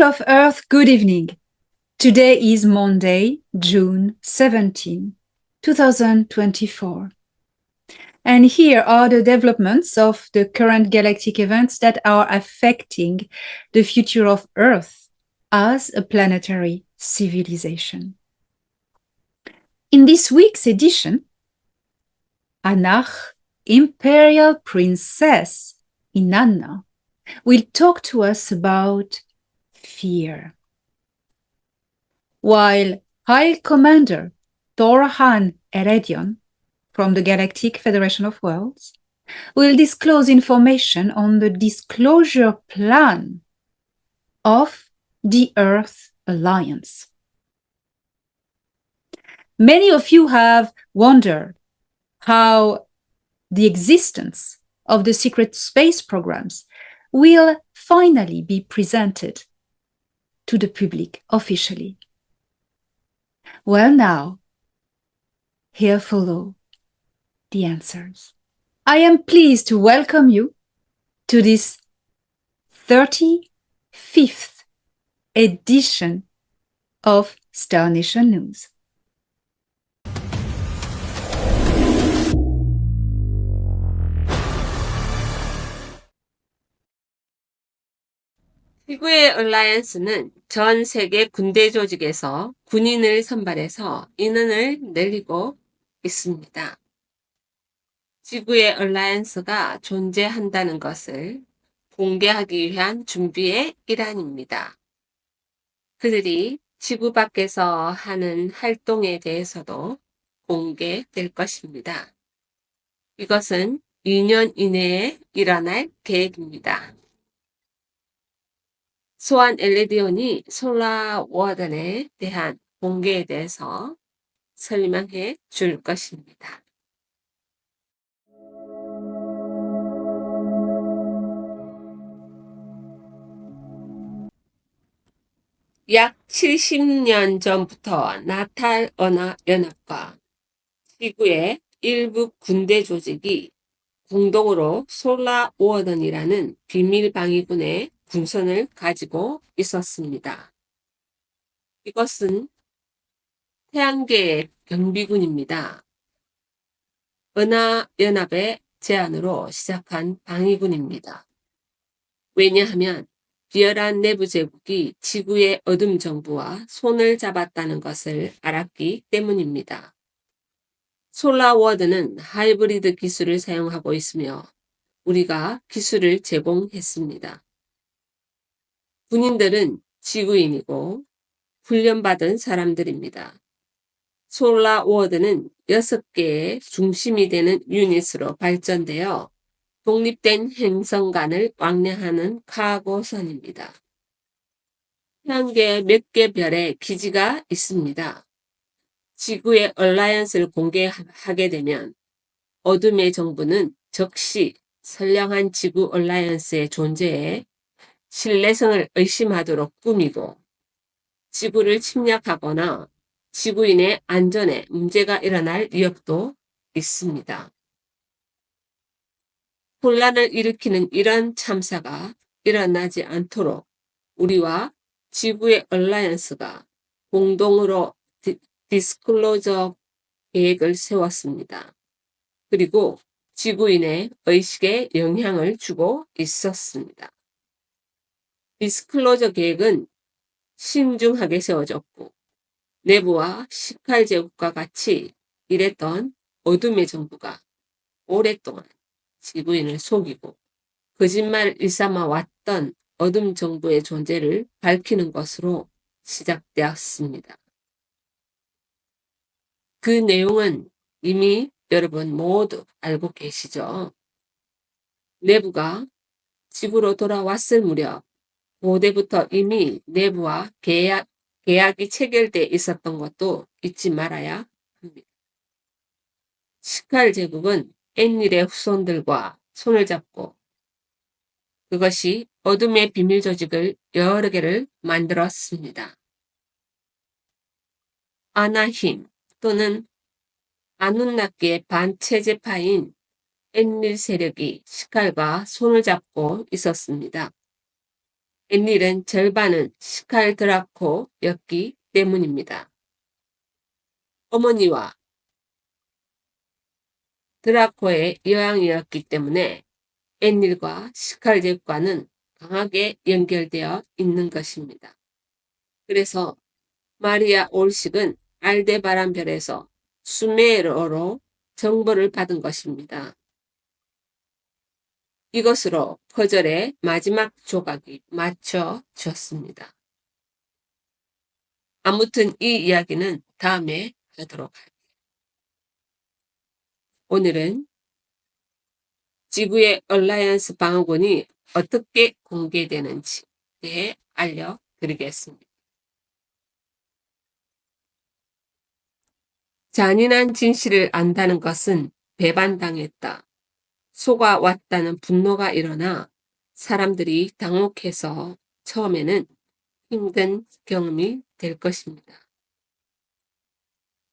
People of Earth, good evening. Today is Monday, June 17, 2024. And here are the developments of the current galactic events that are affecting the future of Earth as a planetary civilization. In this week's edition, Anach, Imperial Princess Inanna, will talk to us about fear. While High Commander Thorhan Eredion from the Galactic Federation of Worlds will disclose information on the disclosure plan of the Earth Alliance. Many of you have wondered how the existence of the secret space programs will finally be presented to the public officially. Well, now, here follow the answers. I am pleased to welcome you to this 35th edition of Star Nation News. 지구의 얼라이언스는 전 세계 군대 조직에서 군인을 선발해서 인원을 늘리고 있습니다. 지구의 얼라이언스가 존재한다는 것을 공개하기 위한 준비의 일환입니다. 그들이 지구 밖에서 하는 활동에 대해서도 공개될 것입니다. 이것은 2년 이내에 일어날 계획입니다. 소환 엘레디온이 솔라 워든에 대한 공개에 대해서 설명해 줄 것입니다. 약 70년 전부터 나탈 언어 연합과 지구의 일부 군대 조직이 공동으로 솔라 워든이라는 비밀 방위군의 군선을 가지고 있었습니다. 이것은 태양계의 경비군입니다. 은하연합의 제안으로 시작한 방위군입니다. 왜냐하면 비열한 내부 제국이 지구의 어둠 정부와 손을 잡았다는 것을 알았기 때문입니다. 솔라워드는 하이브리드 기술을 사용하고 있으며 우리가 기술을 제공했습니다. 군인들은 지구인이고 훈련받은 사람들입니다. 솔라워드는 6개의 중심이 되는 유닛으로 발전되어 독립된 행성간을 왕래하는 카고선입니다. 태양계 몇 개 별에 기지가 있습니다. 지구의 얼라이언스를 공개하게 되면 어둠의 정부는 즉시 선량한 지구 얼라이언스의 존재에 신뢰성을 의심하도록 꾸미고 지구를 침략하거나 지구인의 안전에 문제가 일어날 위협도 있습니다. 혼란을 일으키는 이런 참사가 일어나지 않도록 우리와 지구의 얼라이언스가 공동으로 디스클로저 계획을 세웠습니다. 그리고 지구인의 의식에 영향을 주고 있었습니다. 디스클로저 계획은 신중하게 세워졌고 내부와 시칼 제국과 같이 일했던 어둠의 정부가 오랫동안 지구인을 속이고 거짓말을 일삼아 왔던 어둠 정부의 존재를 밝히는 것으로 시작되었습니다. 그 내용은 이미 여러분 모두 알고 계시죠? 내부가 지구로 돌아왔을 무렵 고대부터 이미 내부와 계약이 체결돼 있었던 것도 잊지 말아야 합니다. 시칼 제국은 엔닐의 후손들과 손을 잡고 그것이 어둠의 비밀 조직을 여러 개를 만들었습니다. 아나힘 또는 아눈나키의 반체제파인 엔닐 세력이 시칼과 손을 잡고 있었습니다. 앤릴은 절반은 시칼 드라코였기 때문입니다. 어머니와 드라코의 여왕이었기 때문에 앤릴과 시칼제과는 강하게 연결되어 있는 것입니다. 그래서 마리아 올식은 알데바란 별에서 수메르어로 정보를 받은 것입니다. 이것으로 퍼즐의 마지막 조각이 맞춰졌습니다. 아무튼 이 이야기는 다음에 하도록 할게요. 오늘은 지구의 얼라이언스 방어군이 어떻게 공개되는지에 대해 알려드리겠습니다. 잔인한 진실을 안다는 것은 배반당했다. 속아왔다는 분노가 일어나 사람들이 당혹해서 처음에는 힘든 경험이 될 것입니다.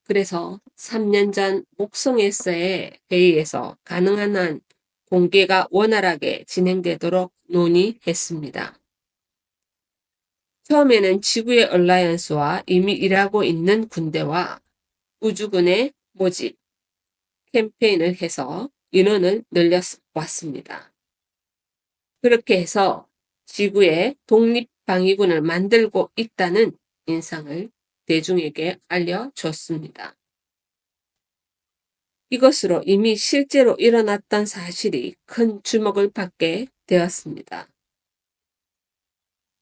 그래서 3년 전 목성에서의 회의에서 가능한 한 공개가 원활하게 진행되도록 논의했습니다. 처음에는 지구의 얼라이언스와 이미 일하고 있는 군대와 우주군의 모집 캠페인을 해서 인원을 늘려왔습니다. 그렇게 해서 지구의 독립방위군을 만들고 있다는 인상을 대중에게 알려줬습니다. 이것으로 이미 실제로 일어났던 사실이 큰 주목을 받게 되었습니다.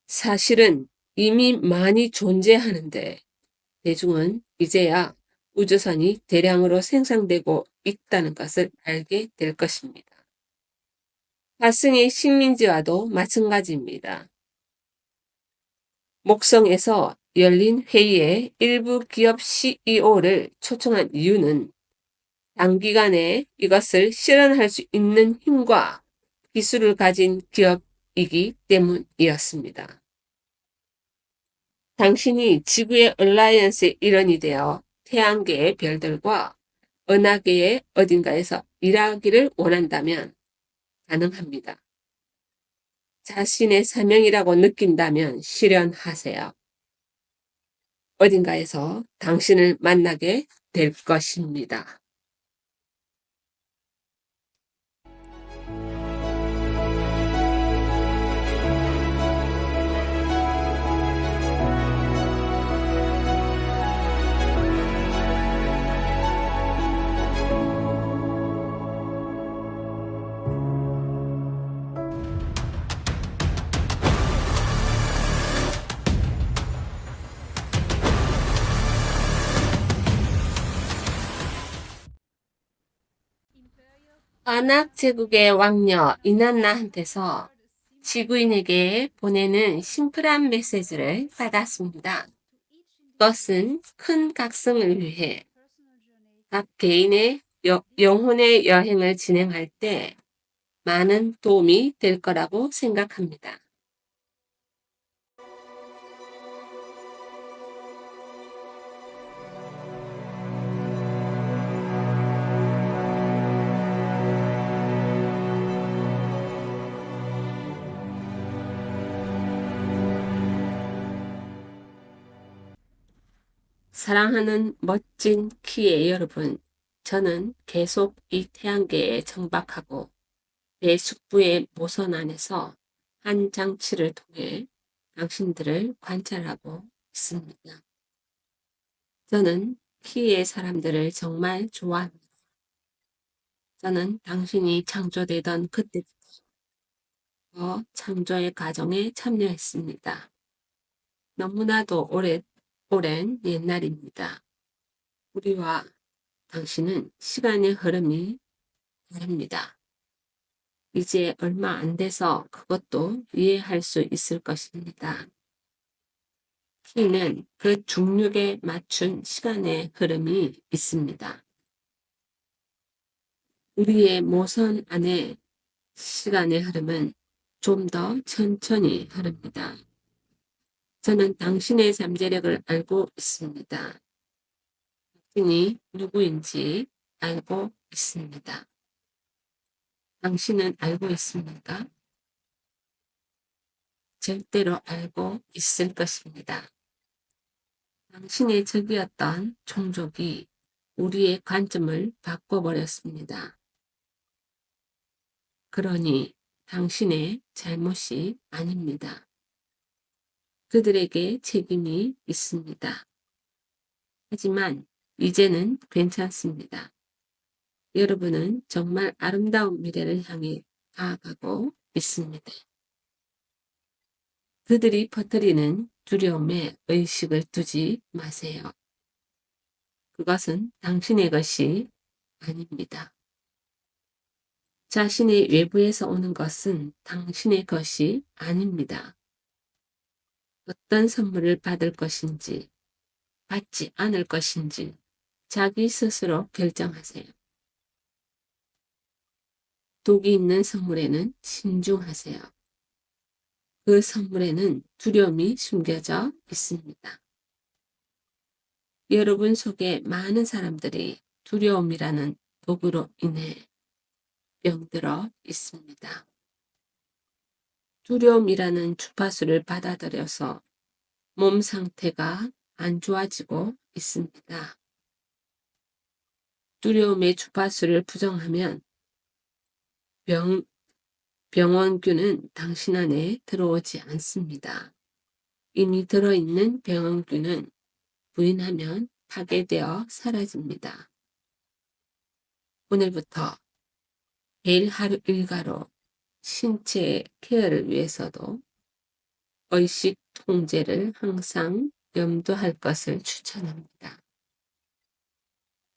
사실은 이미 많이 존재하는데 대중은 이제야 우주선이 대량으로 생산되고 있다는 것을 알게 될 것입니다. 화성의 식민지와도 마찬가지입니다. 목성에서 열린 회의에 일부 기업 CEO를 초청한 이유는 단기간에 이것을 실현할 수 있는 힘과 기술을 가진 기업이기 때문이었습니다. 당신이 지구의 얼라이언스의 일원이 되어 태양계의 별들과 은하계의 어딘가에서 일하기를 원한다면 가능합니다. 자신의 사명이라고 느낀다면 실현하세요. 어딘가에서 당신을 만나게 될 것입니다. 아낙 제국의 왕녀 이난나한테서 지구인에게 보내는 심플한 메시지를 받았습니다. 그것은 큰 각성을 위해 각 개인의 영혼의 여행을 진행할 때 많은 도움이 될 거라고 생각합니다. 사랑하는 멋진 키의 여러분, 저는 계속 이 태양계에 정박하고 내 숙부의 모선 안에서 한 장치를 통해 당신들을 관찰하고 있습니다. 저는 키의 사람들을 정말 좋아합니다. 저는 당신이 창조되던 그때부터 창조의 과정에 참여했습니다. 너무나도 오랜 옛날입니다. 우리와 당신은 시간의 흐름이 다릅니다. 이제 얼마 안 돼서 그것도 이해할 수 있을 것입니다. 키는 그 중력에 맞춘 시간의 흐름이 있습니다. 우리의 모선 안에 시간의 흐름은 좀 더 천천히 흐릅니다. 저는 당신의 잠재력을 알고 있습니다. 당신이 누구인지 알고 있습니다. 당신은 알고 있습니까? 절대로 알고 있을 것입니다. 당신의 적이었던 종족이 우리의 관점을 바꿔버렸습니다. 그러니 당신의 잘못이 아닙니다. 그들에게 책임이 있습니다. 하지만 이제는 괜찮습니다. 여러분은 정말 아름다운 미래를 향해 나아가고 있습니다. 그들이 퍼뜨리는 두려움에 의식을 두지 마세요. 그것은 당신의 것이 아닙니다. 자신의 외부에서 오는 것은 당신의 것이 아닙니다. 어떤 선물을 받을 것인지, 받지 않을 것인지 자기 스스로 결정하세요. 독이 있는 선물에는 신중하세요. 그 선물에는 두려움이 숨겨져 있습니다. 여러분 속에 많은 사람들이 두려움이라는 독으로 인해 병들어 있습니다. 두려움이라는 주파수를 받아들여서 몸 상태가 안 좋아지고 있습니다. 두려움의 주파수를 부정하면 병원균은 당신 안에 들어오지 않습니다. 이미 들어있는 병원균은 부인하면 파괴되어 사라집니다. 오늘부터 매일 하루 일과로 신체 케어를 위해서도 의식 통제를 항상 염두할 것을 추천합니다.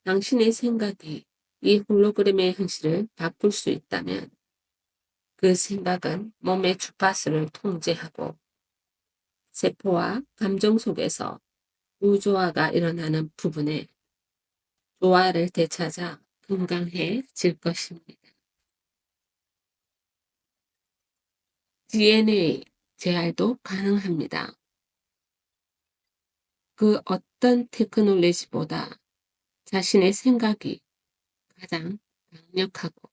당신의 생각이 이 홀로그램의 현실을 바꿀 수 있다면 그 생각은 몸의 주파수를 통제하고 세포와 감정 속에서 우조화가 일어나는 부분에 조화를 되찾아 건강해질 것입니다. DNA 재활도 가능합니다. 그 어떤 테크놀로지보다 자신의 생각이 가장 강력하고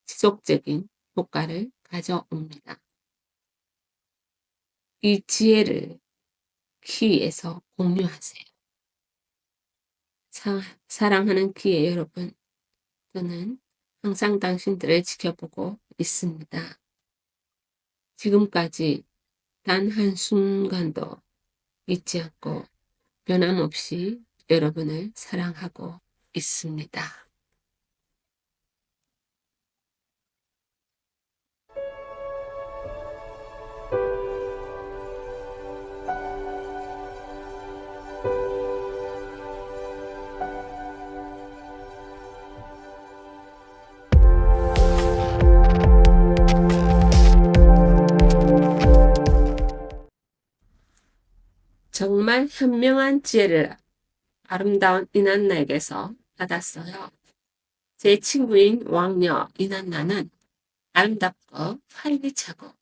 지속적인 효과를 가져옵니다. 이 지혜를 키에서 공유하세요. 사랑하는 키의 여러분, 저는 항상 당신들을 지켜보고 있습니다. 지금까지 단 한순간도 잊지 않고 변함없이 여러분을 사랑하고 있습니다. 정말 현명한 지혜를 아름다운 이난나에게서 받았어요. 제 친구인 왕녀 이난나는 아름답고 활기차고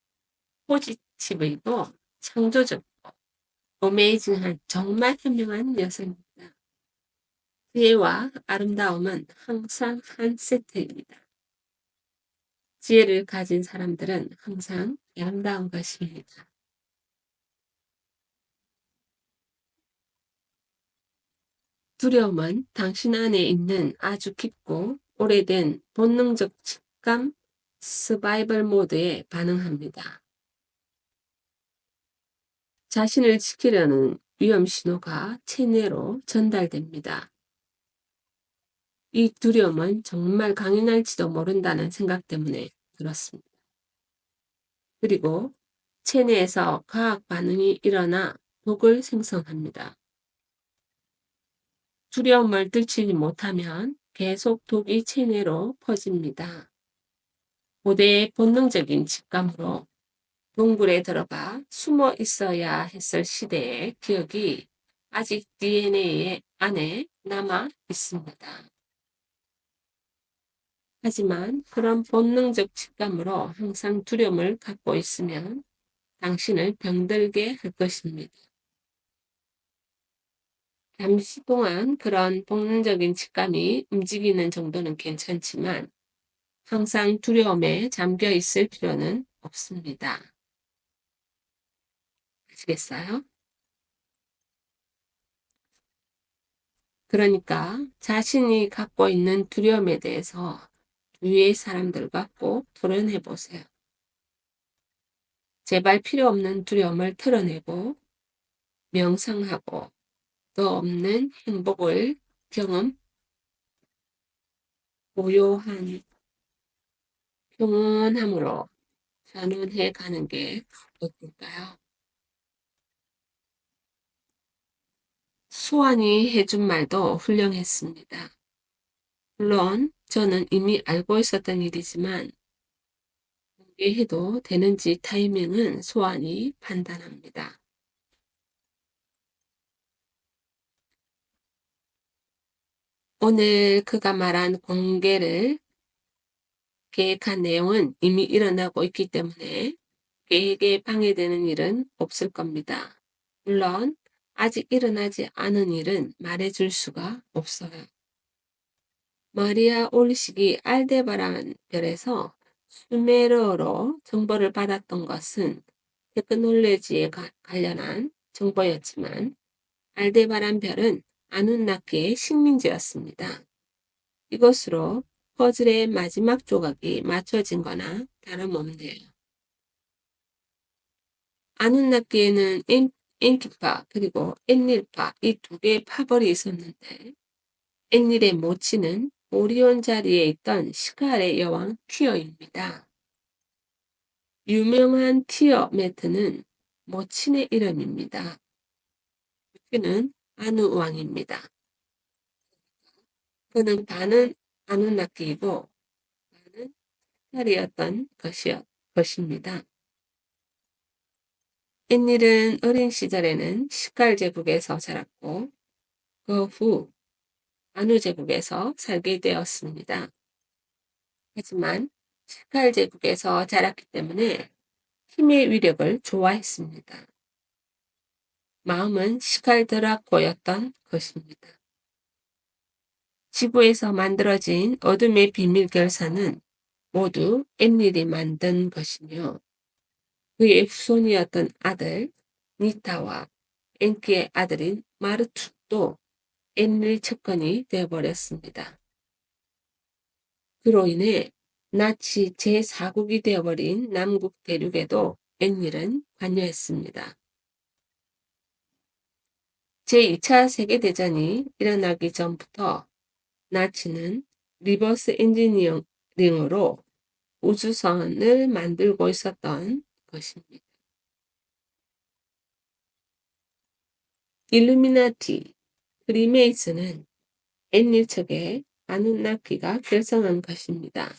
포지티브이고 창조적이고 어메이징한 정말 현명한 여성입니다. 지혜와 아름다움은 항상 한 세트입니다. 지혜를 가진 사람들은 항상 아름다운 것입니다. 두려움은 당신 안에 있는 아주 깊고 오래된 본능적 직감 서바이벌 모드에 반응합니다. 자신을 지키려는 위험 신호가 체내로 전달됩니다. 이 두려움은 정말 강인할지도 모른다는 생각 때문에 그렇습니다. 그리고 체내에서 과학 반응이 일어나 독을 생성합니다. 두려움을 들치지 못하면 계속 독이 체내로 퍼집니다. 고대의 본능적인 직감으로 동굴에 들어가 숨어 있어야 했을 시대의 기억이 아직 DNA 안에 남아 있습니다. 하지만 그런 본능적 직감으로 항상 두려움을 갖고 있으면 당신을 병들게 할 것입니다. 잠시 동안 그런 본능적인 직감이 움직이는 정도는 괜찮지만 항상 두려움에 잠겨 있을 필요는 없습니다. 아시겠어요? 그러니까 자신이 갖고 있는 두려움에 대해서 주위의 사람들과 꼭 토론해 보세요. 제발 필요 없는 두려움을 털어내고 명상하고 더 없는 행복을 경험, 고요한 평온함으로 전환해 가는 게 어떨까요? 수완이 해준 말도 훌륭했습니다. 물론 저는 이미 알고 있었던 일이지만 공개해도 되는지 타이밍은 수완이 판단합니다. 오늘 그가 말한 공개를 계획한 내용은 이미 일어나고 있기 때문에 계획에 방해되는 일은 없을 겁니다. 물론 아직 일어나지 않은 일은 말해줄 수가 없어요. 마리아 올리식이 알데바란 별에서 수메르어로 정보를 받았던 것은 테크놀로지에 관련한 정보였지만 알데바란 별은 아누나키의 식민지였습니다. 이것으로 퍼즐의 마지막 조각이 맞춰진 거나 다름없네요. 아누나키에는 엔키파 그리고 엔닐파 이 두 개의 파벌이 있었는데 엔닐의 모친은 오리온 자리에 있던 시갈의 여왕 티어입니다. 유명한 티어 메트는 모친의 이름입니다. 그는 아누 왕입니다. 그는 반은 아누나키이고 반은 시갈이었던 것입니다. 엔닐은 어린 시절에는 시갈 제국에서 자랐고 그 후 아누 제국에서 살게 되었습니다. 하지만 시갈 제국에서 자랐기 때문에 힘의 위력을 좋아했습니다. 마음은 시갈 드라코였던 것입니다. 지구에서 만들어진 어둠의 비밀 결사는 모두 엔닐이 만든 것이며 그의 후손이었던 아들 니타와 엔키의 아들인 마르투도 엔릴 측근이 되어버렸습니다. 그로 인해 나치 제4국이 되어버린 남국 대륙에도 엔릴은 관여했습니다. 제2차 세계대전이 일어나기 전부터 나치는 리버스 엔지니어링으로 우주선을 만들고 있었던 것입니다. 일루미나티, 프리메이슨은 엔릴 측의 아누나키가 결성한 것입니다.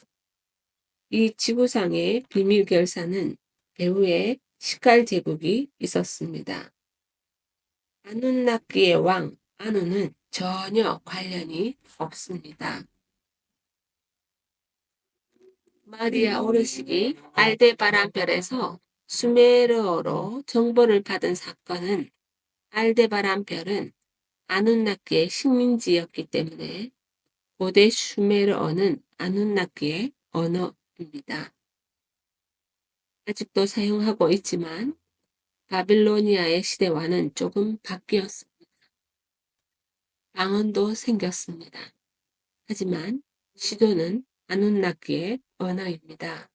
이 지구상의 비밀 결사는 배후에 시갈 제국이 있었습니다. 아누나키의 왕 아누는 전혀 관련이 없습니다. 마리아 오르식이 알데바란 별에서 수메르어로 정보를 받은 사건은 알데바란 별은 아누나키의 식민지였기 때문에 고대 슈메르어는 아누나키의 언어입니다. 아직도 사용하고 있지만 바빌로니아의 시대와는 조금 바뀌었습니다. 방언도 생겼습니다. 하지만 시도는 아누나키의 언어입니다.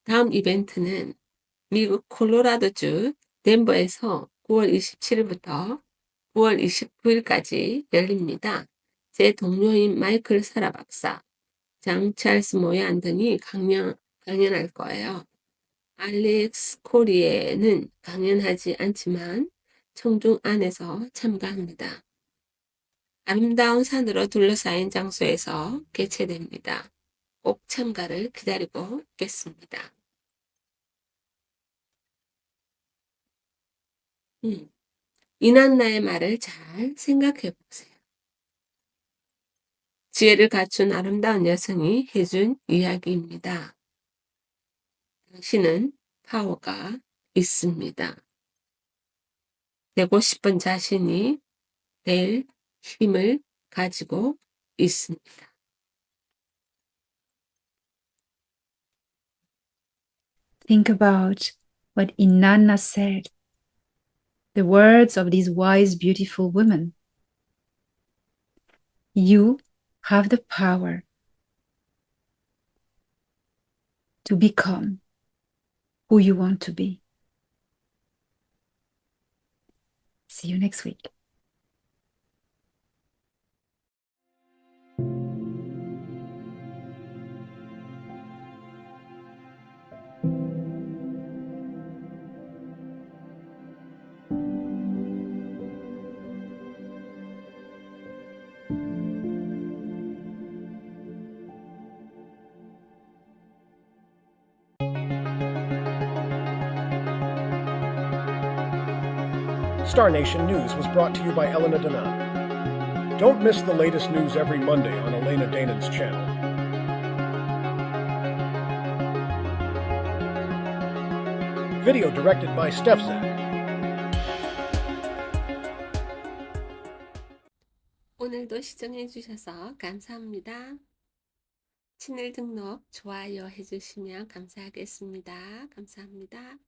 다음 이벤트는 미국 콜로라도주 덴버에서 9월 27일부터 9월 29일까지 열립니다. 제 동료인 마이클 사라 박사, 장 찰스 모얀 등이 강연할 거예요. 알렉스 코리에는 강연하지 않지만 청중 안에서 참가합니다. 아름다운 산으로 둘러싸인 장소에서 개최됩니다. 꼭 참가를 기다리고 있겠습니다. 이난나의 말을 잘 생각해 보세요. 지혜를 갖춘 아름다운 여성이 해준 이야기입니다. 당신은 파워가 있습니다. 되고 싶은 자신이 될 힘을 가지고 있습니다. Think about what Inanna said, the words of these wise, beautiful women. You have the power to become who you want to be. See you next week. Star Nation News was brought to you by Elena Danan. Don't miss the latest news every Monday on Elena Danan's channel. Video directed by Steph Zach. 오늘도 시청해주셔서 감사합니다. 채널 등록, 좋아요 해주시면 감사하겠습니다. 감사합니다.